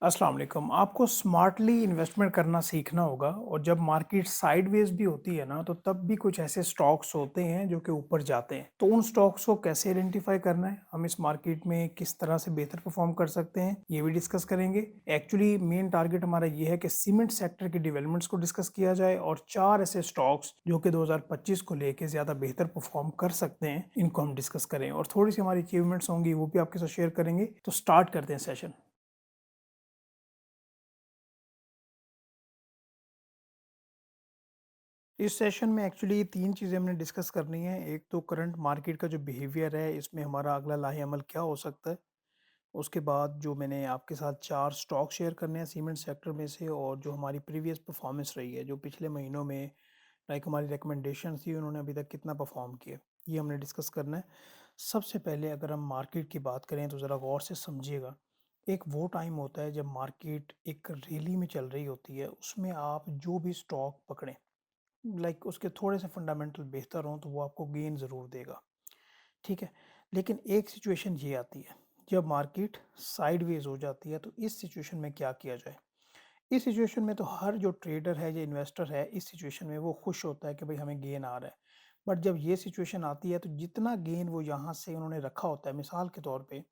अस्सलाम वालेकुम। आपको स्मार्टली इन्वेस्टमेंट करना सीखना होगा और जब मार्केट साइडवेज भी होती है ना, तो तब भी कुछ ऐसे स्टॉक्स होते हैं जो कि ऊपर जाते हैं। तो उन स्टॉक्स को कैसे आइडेंटिफाई करना है, हम इस मार्केट में किस तरह से बेहतर परफॉर्म कर सकते हैं, ये भी डिस्कस करेंगे। एक्चुअली मेन टारगेट हमारा ये है कि सीमेंट सेक्टर की डेवलपमेंट्स को डिस्कस किया जाए और 4 ऐसे स्टॉक्स जो कि 2025 को लेके ज़्यादा बेहतर परफॉर्म कर सकते हैं, इनको हम डिस्कस करें और थोड़ी-सी हमारी अचीवमेंट्स होंगी, वो भी आपके साथ शेयर करेंगे। तो स्टार्ट करते हैं सेशन। इस सेशन में एक्चुअली 3 चीज़ें हमने डिस्कस करनी है। एक तो करंट मार्केट का जो बिहेवियर है, इसमें हमारा अगला लाहे-अमल क्या हो सकता है? उसके बाद जो मैंने आपके साथ 4 स्टॉक शेयर करने हैं सीमेंट सेक्टर में से और जो हमारी प्रीवियस परफॉर्मेंस रही है, जो पिछले महीनों में लाइक हमारी रिकमेंडेशंस थी, उन्होंने अभी तक कितना परफॉर्म किया, ये हमने डिस्कस करना है। सबसे पहले अगर हम मार्केट की बात करें, तो ज़रा गौर से समझिएगा। एक वो टाइम होता है जब मार्केट एक रैली में चल रही होती है, उसमें आप जो भी स्टॉक पकड़ें उसके थोड़े से फंडामेंटल बेहतर हों तो वो आपको गेन ज़रूर देगा, ठीक है? लेकिन एक सिचुएशन ये आती है, जब मार्केट साइडवेज़ हो जाती है तो इस सिचुएशन में क्या किया जाए? इस सिचुएशन में तो हर जो ट्रेडर है या इन्वेस्टर है, इस सिचुएशन में वो खुश होता है कि भाई हमें गेन आ रहा है। बट जब ये सिचुएशन आती है तो जितना गेन वो यहाँ से उन्होंने रखा होता है, मिसाल के तौर पे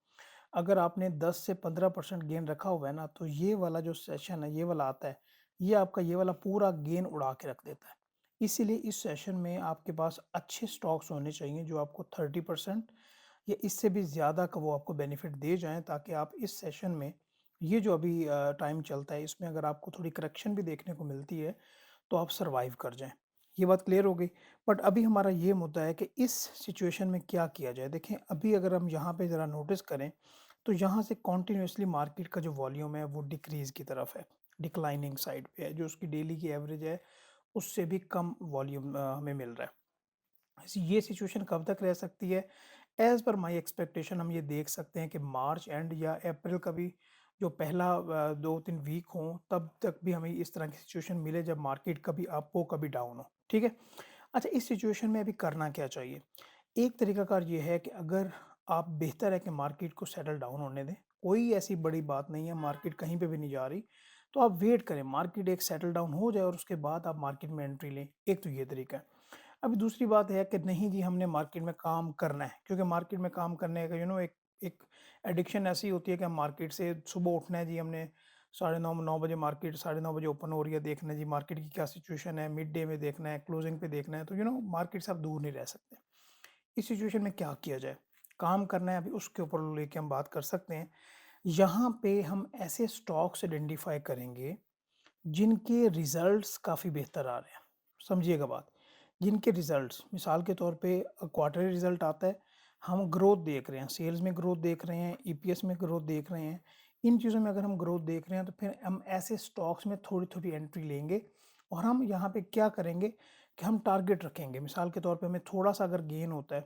अगर आपने 10 से 15% गेन रखा हुआ है ना, तो ये वाला जो सेशन है, ये वाला आता है, ये आपका ये वाला पूरा गेन उड़ा के रख देता है। इसीलिए इस सेशन में आपके पास अच्छे स्टॉक्स होने चाहिए जो आपको 30% या इससे भी ज़्यादा का वो आपको बेनिफिट दे जाएँ, ताकि आप इस सेशन में ये जो अभी टाइम चलता है, इसमें अगर आपको थोड़ी करेक्शन भी देखने को मिलती है, तो आप सर्वाइव कर जाएँ। ये बात क्लियर हो गई। बट अभी हमारा ये मुद्दा है कि इस सिचुएशन में क्या किया जाए? देखें, अभी अगर हम यहाँ पे ज़रा नोटिस करें, तो यहाँ से कंटिन्यूअसली मार्केट का जो वॉल्यूम है वो डिक्रीज़ की तरफ है, डिक्लाइनिंग साइड पे है, जो उसकी डेली की एवरेज है उससे भी कम वॉल्यूम हमें मिल रहा है। ये सिचुएशन कब तक रह सकती है? एज़ पर माय एक्सपेक्टेशन हम ये देख सकते हैं कि मार्च एंड या अप्रैल का भी जो पहला 2-3 वीक हों, तब तक भी हमें इस तरह की सिचुएशन मिले जब मार्केट कभी अप हो, कभी डाउन हो, ठीक है? अच्छा, इस सिचुएशन में अभी करना क्या चाहिए? एक तरीकाकार ये है कि अगर आप बेहतर है कि मार्केट को सेटल डाउन होने दें, कोई ऐसी बड़ी बात नहीं है, मार्केट कहीं पे भी नहीं जा रही, तो आप वेट करें, मार्केट एक सेटल डाउन हो जाए और उसके बाद आप मार्केट में एंट्री लें, एक तो ये तरीका है। अभी दूसरी बात है कि नहीं जी हमने मार्केट में काम करना है, क्योंकि मार्केट में काम करने का एक एक एडिक्शन ऐसी होती है कि हम मार्केट से सुबह उठना है जी, हमने साढ़े 9 9 बजे मार्केट साढ़े 9 बजे ओपन हो रही है, देखना है जी मार्केट की क्या सिचुएशन है, मिड डे में देखना है, क्लोजिंग पे देखना है, तो मार्केट से आप दूर नहीं रह सकते। इस सिचुएशन में क्या किया जाए? काम करना है, अभी उसके ऊपर लेके हम बात कर सकते हैं। यहाँ पे हम ऐसे स्टॉक्स आइडेंटिफ़ाई करेंगे, जिनके रिज़ल्ट्स काफ़ी बेहतर आ रहे हैं। समझिएगा बात, जिनके रिज़ल्ट्स मिसाल के तौर पे क्वार्टरली रिज़ल्ट आता है, हम ग्रोथ देख रहे हैं, सेल्स में ग्रोथ देख रहे हैं, ईपीएस में ग्रोथ देख रहे हैं। इन चीज़ों में अगर हम ग्रोथ देख रहे हैं, तो फिर हम ऐसे स्टॉक्स में थोड़ी-थोड़ी एंट्री लेंगे और हम यहाँ पे क्या करेंगे कि हम टारगेट रखेंगे। मिसाल के तौर पे हमें थोड़ा-सा अगर गेन होता है,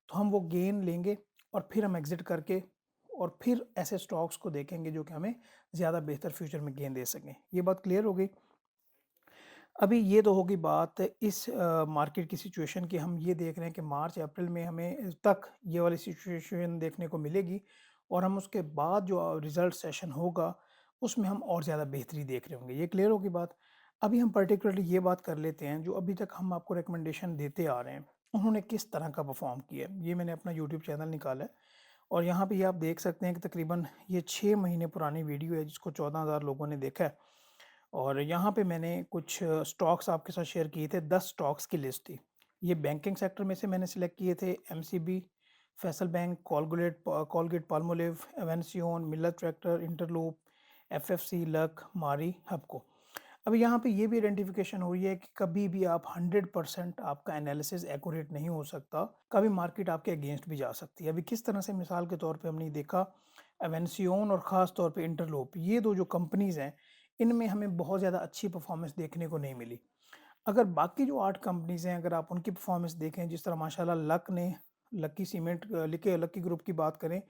तो हम वो गेन लेंगे और फिर हम एग्ज़िट करके और फिर ऐसे स्टॉक्स को देखेंगे जो कि हमें ज़्यादा बेहतर फ्यूचर में गेन दे सकें। ये बात क्लियर हो गई? अभी ये तो होगी बात इस मार्केट की सिचुएशन की। हम ये देख रहे हैं कि मार्च अप्रैल में हमें तक ये वाली सिचुएशन देखने को मिलेगी और हम उसके बाद जो रिज़ल्ट सेशन होगा, उसमें हम और ज़्यादा बेहतरी देख रहे होंगे। ये क्लियर होगी बात? अभी हम पर्टिकुलरली ये बात कर लेते हैं, जो अभी तक हम आपको रिकमेंडेशन देते आ रहे हैं, उन्होंने किस तरह का परफ़ॉर्म किया है। ये मैंने अपना यूट्यूब चैनल निकाला है और यहाँ पे ये आप देख सकते हैं कि तकरीबन ये 6 महीने पुरानी वीडियो है, जिसको 14,000 लोगों ने देखा है। और यहाँ पे मैंने कुछ स्टॉक्स आपके साथ शेयर किए थे, 10 स्टॉक्स की लिस्ट थी। ये बैंकिंग सेक्टर में से मैंने सिलेक्ट किए थे, MCB, Faysal bank, Colgate Palmolive, Avanceon, Miller tractor, Interloop, FFC, लक, मारी, हबको। अभी यहाँ पे ये भी आइडेंटिफिकेशन हुई है कि कभी भी आप 100% आपका एनालिसिस एक्यूरेट नहीं हो सकता, कभी मार्केट आपके अगेंस्ट भी जा सकती है। अभी किस तरह से, मिसाल के तौर पे हमने देखा, एवेंसियन और ख़ास तौर पे इंटरलूप, ये 2 जो कंपनीज़ हैं, इनमें हमें बहुत ज़्यादा अच्छी परफ़ॉर्मेंस देखने को नहीं मिली। अगर बाकी जो 8 कंपनीज़ हैं, अगर आप उनकी परफ़ॉर्मेंस देखें, जिस तरह माशाल्लाह लकी सीमेंट लकी ग्रुप की बात करें,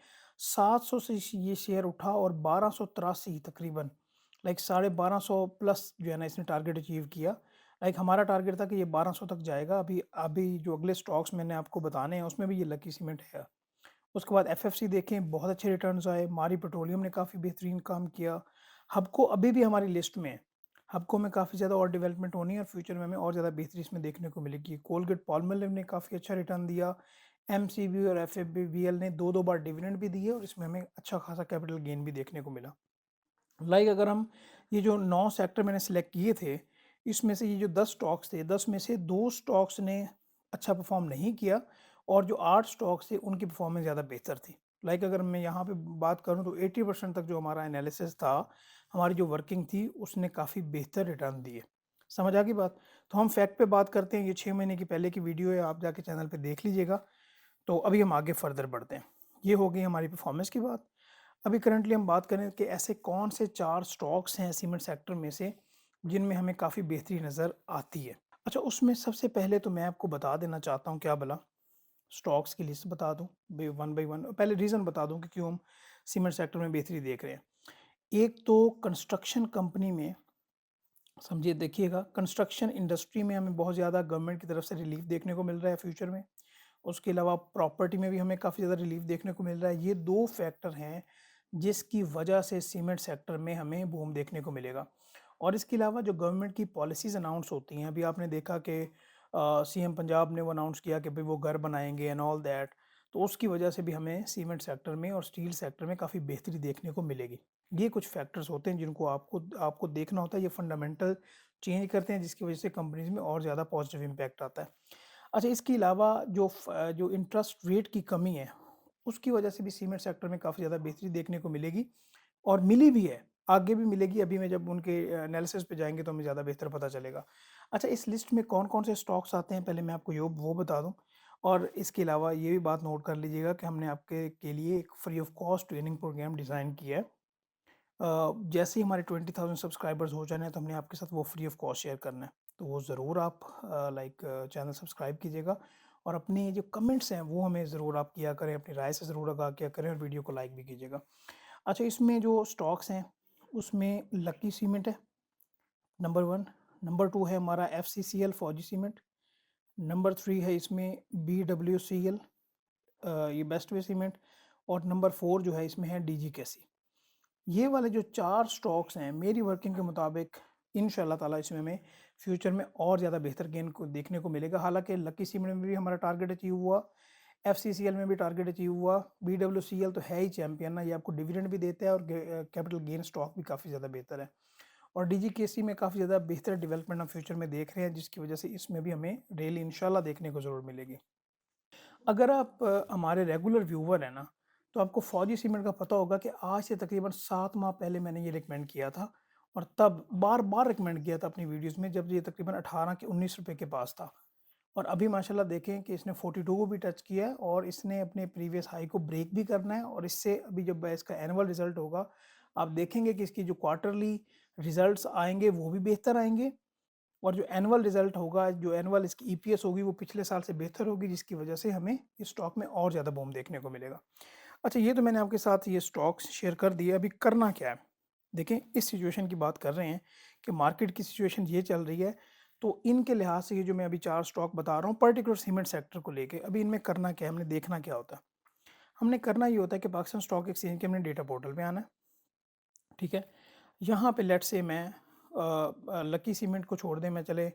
700 से ये शेयर उठा और 1283 तकरीबन, लाइक साढ़े 1200 प्लस जो है ना इसने टारगेट अचीव किया। लाइक हमारा टारगेट था कि ये 1200 तक जाएगा। अभी अभी जो अगले स्टॉक्स मैंने आपको बताने हैं, उसमें भी ये लकी सीमेंट है। उसके बाद एफएफसी देखें, बहुत अच्छे रिटर्न्स आए। मारी पेट्रोलियम ने काफ़ी बेहतरीन काम किया। हबको अभी भी हमारी लिस्ट में है। हबको में काफ़ी ज़्यादा और डेवलपमेंट होनी है और फ्यूचर में हमें और ज़्यादा बेहतरी इसमें देखने को मिलेगी। कोलगेट पाल्मोलिव ने काफ़ी अच्छा रिटर्न दिया। एमसीबी और एफएबीवीएल ने 2-2 बार डिविडेंड भी दिए और इसमें हमें अच्छा खासा कैपिटल गेन भी देखने को मिला। अगर हम ये जो 9 सेक्टर मैंने सेलेक्ट किए थे, इसमें से ये जो 10 स्टॉक्स थे, 10 में से 2 स्टॉक्स ने अच्छा परफ़ॉर्म नहीं किया और जो 8 स्टॉक्स थे उनकी परफ़ॉर्मेंस ज़्यादा बेहतर थी। अगर मैं यहाँ पे बात करूँ तो 80% तक जो हमारा एनालिसिस था, हमारी जो वर्किंग थी उसने काफ़ी बेहतर रिटर्न दिए। समझ आ गई बात? तो हम फैक्ट पे बात करते हैं, ये 6 महीने की पहले की वीडियो है, आप जाके चैनल पे देख लीजिएगा। तो अभी हम आगे फर्दर बढ़ते हैं। ये हो गई हमारी परफ़ॉर्मेंस की बात। अभी करंटली हम बात करें कि ऐसे कौन से 4 स्टॉक्स हैं सीमेंट सेक्टर में से, जिनमें हमें काफ़ी बेहतरी नज़र आती है। अच्छा, उसमें सबसे पहले तो मैं आपको बता देना चाहता हूँ, क्या भला स्टॉक्स की लिस्ट बता दूँ वन बाय वन। पहले रीज़न बता दूँ कि क्यों हम सीमेंट सेक्टर में बेहतरी देख रहे हैं। एक तो कंस्ट्रक्शन कंपनी में, समझिए देखिएगा, कंस्ट्रक्शन इंडस्ट्री में हमें बहुत ज़्यादा गवर्नमेंट की तरफ से रिलीफ देखने को मिल रहा है फ्यूचर में। उसके अलावा प्रॉपर्टी में भी हमें काफ़ी ज़्यादा रिलीफ देखने को मिल रहा है। ये 2 फैक्टर हैं जिसकी वजह से सीमेंट सेक्टर में हमें बूम देखने को मिलेगा। और इसके अलावा जो गवर्नमेंट की पॉलिसीज़ अनाउंस होती हैं, अभी आपने देखा कि सीएम पंजाब ने वो अनाउंस किया कि भई वो घर बनाएँगे एंड ऑल दैट। तो उसकी वजह से भी हमें सीमेंट सेक्टर में और स्टील सेक्टर में काफ़ी बेहतरी देखने को मिलेगी। ये कुछ फैक्टर्स होते हैं जिनको आपको आपको देखना होता है, ये फंडामेंटल चेंज करते हैं जिसकी वजह से कंपनीज़ में और ज़्यादा पॉजिटिव इम्पैक्ट आता है। अच्छा, इसके अलावा जो इंटरेस्ट रेट की कमी है, उसकी वजह से भी सीमेंट सेक्टर में काफ़ी ज़्यादा बेहतरी देखने को मिलेगी और मिली भी है, आगे भी मिलेगी। अभी मैं जब उनके एनालिसिस पे जाएँगे तो हमें ज़्यादा बेहतर पता चलेगा। अच्छा, इस लिस्ट में कौन-कौन से स्टॉक्स आते हैं, पहले मैं आपको यो वो बता दूँ और इसके अलावा ये भी बात नोट कर लीजिएगा कि हमने आपके के लिए एक free of cost training program design किया है। जैसे ही हमारे 20,000 सब्सक्राइबर्स हो जाने हैं तो हमने आपके साथ वो फ्री ऑफ कॉस्ट शेयर करना है। तो वो ज़रूर आप चैनल सब्सक्राइब कीजिएगा और अपनी जो कमेंट्स हैं वो हमें ज़रूर आप किया करें, अपनी राय से ज़रूर आगाह किया करें और वीडियो को लाइक भी कीजिएगा। अच्छा, इसमें जो स्टॉक्स हैं उसमें लकी सीमेंट है नंबर 1, नंबर 2 है हमारा एफसीसीएल फौजी सीमेंट, नंबर 3 है इसमें बीडब्ल्यूसीएल, ये बेस्ट वे सीमेंट, और नंबर 4 जो है इसमें है डीजीकेसी। ये वाले जो 4 स्टॉक्स हैं, मेरी वर्किंग के मुताबिक इंशाल्लाह ताला इसमें हमें फ्यूचर में और ज़्यादा बेहतर गेन को देखने को मिलेगा। हालाँकि लकी सीमेंट में भी हमारा टारगेट अचीव हुआ, एफसीसीएल में भी टारगेट अचीव हुआ, बीडब्ल्यूसीएल तो है ही चैंपियन ना, ये आपको डिविडेंड भी देता है और कैपिटल गेन स्टॉक भी काफ़ी ज़्यादा बेहतर है। और डीजीकेसी में काफ़ी ज़्यादा बेहतर डेवलपमेंट हम फ्यूचर में देख रहे हैं, जिसकी वजह से इसमें भी हमें रैली इंशाल्लाह देखने को ज़रूर मिलेगी। अगर आप हमारे रेगुलर व्यूवर हैं ना, तो आपको फौजी सीमेंट का पता होगा कि आज से तकरीबन 7 माह पहले मैंने ये रिकमेंड किया था और तब बार-बार रिकमेंड किया था अपनी वीडियोज़ में, जब ये तकरीबन 18 के 19 रुपए के पास था। और अभी माशाल्लाह देखें कि इसने 42 को भी टच किया है और इसने अपने प्रीवियस हाई को ब्रेक भी करना है और इससे अभी जब इसका एनुअल रिज़ल्ट होगा, आप देखेंगे कि इसकी जो क्वार्टरली रिज़ल्ट्स आएँगे वो भी बेहतर आएँगे और जो एनुअल रिज़ल्ट होगा, जो एनुअल इसकी ईपीएस होगी वो पिछले साल से बेहतर होगी, जिसकी वजह से हमें इस स्टॉक में और ज़्यादा बूम देखने को मिलेगा। अच्छा, ये तो मैंने आपके साथ ये स्टॉक्स शेयर कर दिए, अभी करना क्या है? देखें, इस सिचुएशन की बात कर रहे हैं कि मार्केट की सिचुएशन ये चल रही है, तो इनके लिहाज से ये जो मैं अभी 4 स्टॉक बता रहा हूँ पर्टिकुलर सीमेंट सेक्टर को लेके, अभी इनमें करना क्या है, हमने देखना क्या होता है? हमने करना ये होता है कि पाकिस्तान स्टॉक एक्सचेंज के हमने डेटा पोर्टल पे आना है, ठीक है? यहाँ पे लेट्स से मैं लकी सीमेंट को छोड़ दें, मैं चले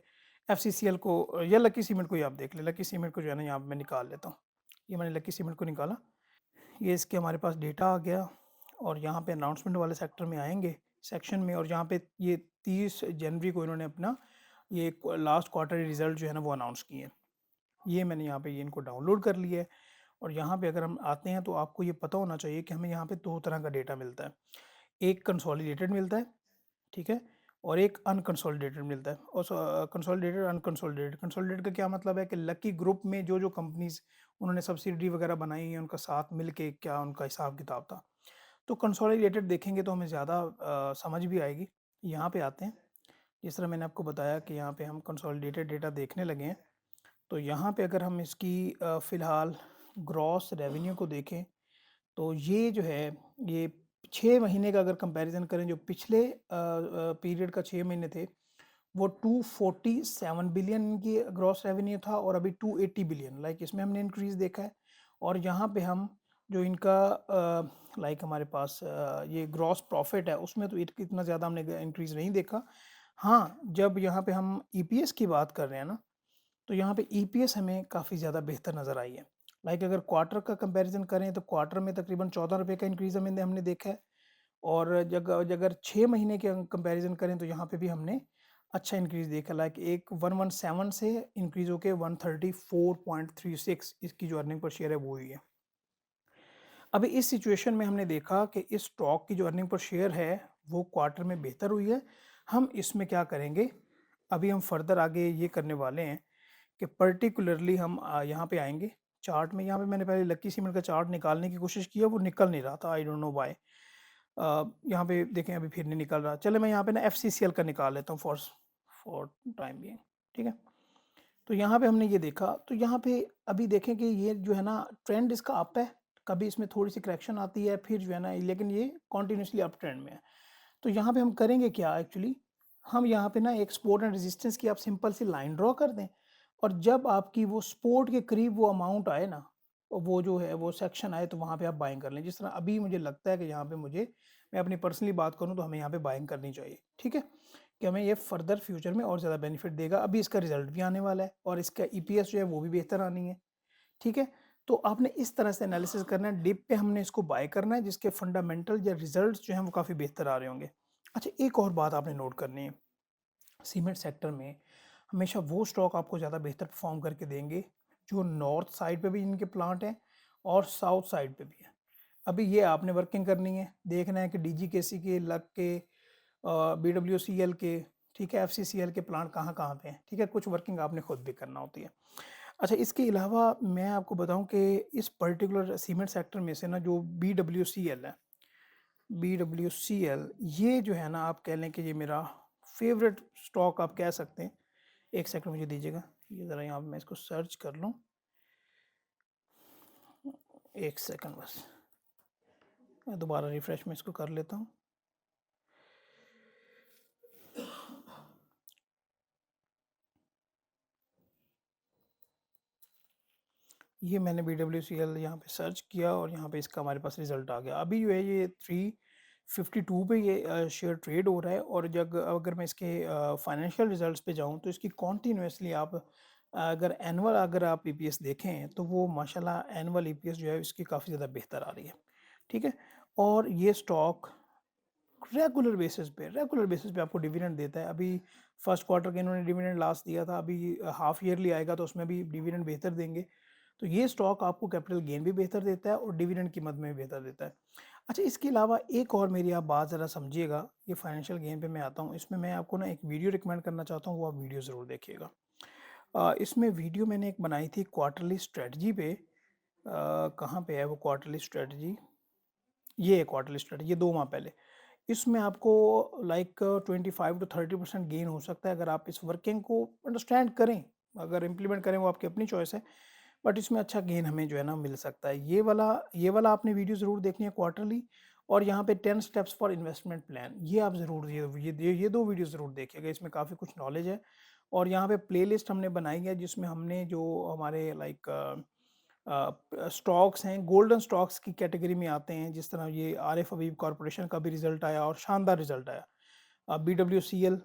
एफसीसीएल को या लकी सीमेंट को ही आप देख लें। लकी सीमेंट को जो है ना यहाँ पे मैं निकाल लेता हूँ। ये मैंने लकी सीमेंट को निकाला। ये इसके हमारे पास डेटा आ गया और यहाँ पे अनाउंसमेंट वाले सेक्टर में आएँगे, सेक्शन में, और यहाँ पे ये 30 जनवरी को इन्होंने अपना ये लास्ट क्वार्टरली रिज़ल्ट जो है ना वो अनाउंस किए हैं। ये मैंने यहाँ पे ये इनको डाउनलोड कर लिया है और यहाँ पे अगर हम आते हैं तो आपको ये पता होना चाहिए कि हमें यहाँ पे 2 तरह का डेटा मिलता है। एक कंसोलिडेटेड मिलता है, ठीक है? और एक अनकंसोलिडेटेड मिलता है और कंसोलिडेटेड, अनकंसोलिडेटेड। कंसोलिडेटेड का क्या मतलब है कि लकी ग्रुप में जो-जो कंपनीज़ उन्होंने सब्सिडियरी वगैरह बनाई हैं, उनका साथ मिल के क्या उनका हिसाब-किताब था। तो कंसोलिडेटेड देखेंगे तो हमें ज़्यादा समझ भी आएगी। यहाँ पे आते हैं, जिस तरह मैंने आपको बताया कि यहाँ पे हम कंसोलिडेटेड डेटा देखने लगे हैं। तो यहाँ पे अगर हम इसकी फ़िलहाल ग्रॉस रेवेन्यू को देखें, तो ये जो है, ये 6 महीने का अगर कंपैरिज़न करें, जो पिछले पीरियड का 6 महीने थे, वो 247 बिलियन की ग्रॉस रेवेन्यू था और अभी 280 बिलियन, इसमें हमने इंक्रीज़ देखा है। और यहाँ पे हम जो इनका लाइक हमारे पास ये ग्रॉस प्रॉफिट है उसमें तो इतना ज़्यादा हमने इंक्रीज़ नहीं देखा। हाँ, जब यहाँ पे हम ईपीएस की बात कर रहे हैं ना, तो यहाँ पे ईपीएस हमें काफ़ी ज़्यादा बेहतर नज़र आई है। लाइक अगर क्वार्टर का कंपैरिज़न करें तो क्वार्टर में तकरीबन ₹14 का इंक्रीज़ हमने देखा है और अगर 6 महीने के कंपैरिज़न करें तो यहाँ पे भी हमने अच्छा इंक्रीज़ देखा। लाइक एक 117 से इंक्रीज़ होके 134.36 इसकी जो अर्निंग पर शेयर है वो हुई है। अभी इस सिचुएशन में हमने देखा कि इस स्टॉक की जो अर्निंग पर शेयर है, वो क्वार्टर में बेहतर हुई है। हम इसमें क्या करेंगे, अभी हम फर्दर आगे ये करने वाले हैं कि पर्टिकुलरली हम यहाँ पे आएँगे, चार्ट में यहाँ पे मैंने पहले लकी सीमेंट का चार्ट निकालने की कोशिश की है, वो निकल नहीं रहा था, आई डोंट नो व्हाई। यहाँ पे देखें अभी फिर नहीं निकल रहा। चलें मैं यहाँ पे ना एफसीसीएल का निकाल लेता हूँ फॉर टाइम बीइंग, ठीक है? तो यहाँ पे हमने ये देखा, तो यहाँ पे अभी देखें कि ये जो है ना ट्रेंड इसका अप है, कभी इसमें थोड़ी-सी करेक्शन आती है, फिर जो है ना लेकिन ये कंटीन्यूअसली अप ट्रेंड में है। तो यहाँ पे हम करेंगे क्या एक्चुअली, हम यहाँ पे ना एक सपोर्ट एंड रेजिस्टेंस की आप सिंपल सी लाइन ड्रॉ कर दें और जब आपकी वो सपोर्ट के करीब वो अमाउंट आए ना, वो जो है वो सेक्शन आए तो वहाँ पे आप बाइंग कर लें। जिस तरह अभी मुझे लगता है कि यहाँ पे मैं अपनी पर्सनली बात करूँ तो हमें यहाँ पे बाइंग करनी चाहिए, ठीक है? कि हमें ये फर्दर फ्यूचर में और ज़्यादा बेनिफिट देगा। अभी इसका रिज़ल्ट भी आने वाला है और इसका ईपीएस जो है वो भी बेहतर आनी है, ठीक है? तो आपने इस तरह से एनालिसिस करना है, डिप पे हमने इसको बाय करना है जिसके फंडामेंटल या रिज़ल्ट्स जो हैं वो काफ़ी बेहतर आ रहे होंगे। अच्छा एक और बात आपने नोट करनी है, सीमेंट सेक्टर में हमेशा वो स्टॉक आपको ज़्यादा बेहतर परफ़ॉर्म करके देंगे, जो नॉर्थ साइड पे भी इनके प्लांट हैं और साउथ साइड पे भी हैं। अभी ये आपने वर्किंग करनी है, देखना है कि डीजीकेसी के, लक के बीडब्ल्यूसीएल के, ठीक है, एफसीसीएल के प्लांट कहाँ-कहाँ पे हैं, ठीक है? कुछ वर्किंग आपने खुद भी करना होती है। अच्छा इसके अलावा मैं आपको बताऊँ कि इस पर्टिकुलर सीमेंट सेक्टर में से ना जो बीडब्ल्यूसीएल है, बीडब्ल्यूसीएल ये जो है ना आप कह लें कि ये मेरा फ़ेवरेट स्टॉक आप कह सकते हैं। 1 सेकंड मुझे दीजिएगा, ये ज़रा यहाँ पे मैं इसको सर्च कर लूँ। 1 सेकंड बस, मैं दोबारा रिफ्रेश मैं इसको कर लेता हूँ। ये मैंने BWCL यहाँ पे सर्च किया और यहाँ पे इसका हमारे पास रिज़ल्ट आ गया। अभी जो है ये 352 पे ये शेयर ट्रेड हो रहा है और जग अगर मैं इसके फाइनेंशियल रिज़ल्ट्स पे जाऊँ तो इसकी कंटिन्यूअसली आप अगर आप ईपीएस देखें तो वो माशाल्लाह एनुअल ईपीएस जो है इसकी काफ़ी ज़्यादा बेहतर आ रही है। ठीक है? और ये स्टॉक रेगुलर बेसिस पे आपको डिविडेंड देता है। अभी फर्स्ट क्वार्टर के इन्होंने डिविडेंड लास्ट दिया था, अभी हाफ ईयरली आएगा तो उसमें भी डिविडेंड बेहतर देंगे। तो ये स्टॉक आपको कैपिटल गेन भी बेहतर देता है और डिविडेंड की मद में भी बेहतर देता है। अच्छा इसके अलावा एक और मेरी आप बात ज़रा समझिएगा, ये फाइनेंशियल गेन पे मैं आता हूँ, इसमें मैं आपको ना एक वीडियो रिकमेंड करना चाहता हूँ, वो आप वीडियो ज़रूर देखिएगा। इसमें वीडियो मैंने एक बनाई थी क्वार्टरली स्ट्रेटजी पे, कहाँ पे है वो क्वार्टरली स्ट्रेटजी? ये है क्वार्टरली स्ट्रेटजी, ये 2 माह पहले। इसमें आपको लाइक 25 टू 30% गेन हो सकता है अगर आप इस वर्किंग को अंडरस्टैंड करें, अगर इम्प्लीमेंट करें वो आपकी अपनी चॉइस है। बट इसमें अच्छा गेन हमें जो है ना मिल सकता है। ये वाला आपने वीडियो ज़रूर देखनी है क्वार्टरली और यहाँ पे 10 स्टेप्स फॉर इन्वेस्टमेंट प्लान ये आप ज़रूर ये 2 वीडियो ज़रूर देखिएगा, इसमें काफ़ी कुछ नॉलेज है। और यहाँ पे प्लेलिस्ट हमने बनाई है जिसमें हमने जो हमारे लाइक स्टॉक्स हैं, गोल्डन स्टॉक्स की कैटेगरी में आते हैं, जिस तरह ये आरिफ हबीब कॉर्पोरेशन का भी रिज़ल्ट आया और शानदार रिज़ल्ट आया। बीडब्ल्यूसीएल,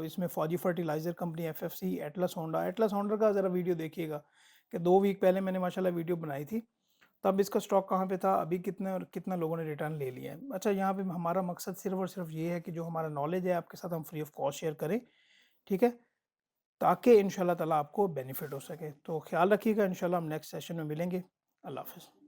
इसमें फौजी fertiliser company, FFC, Atlas Honda का ज़रा वीडियो देखिएगा कि 2 वीक पहले मैंने माशाल्लाह वीडियो बनाई थी। तब इसका स्टॉक कहाँ पे था, अभी कितने और कितना लोगों ने रिटर्न ले लिया है। अच्छा यहाँ पे हमारा मकसद सिर्फ़ और सिर्फ़ ये है कि जो हमारा नॉलेज है आपके साथ हम फ्री ऑफ कॉस्ट शेयर करें, ठीक है? ताकि इंशाल्लाह ताला आपको बेनिफिट हो सके। तो ख़्याल रखिएगा, इंशाल्लाह हम नेक्स्ट सेशन में मिलेंगे। अल्लाह हाफ़िज़।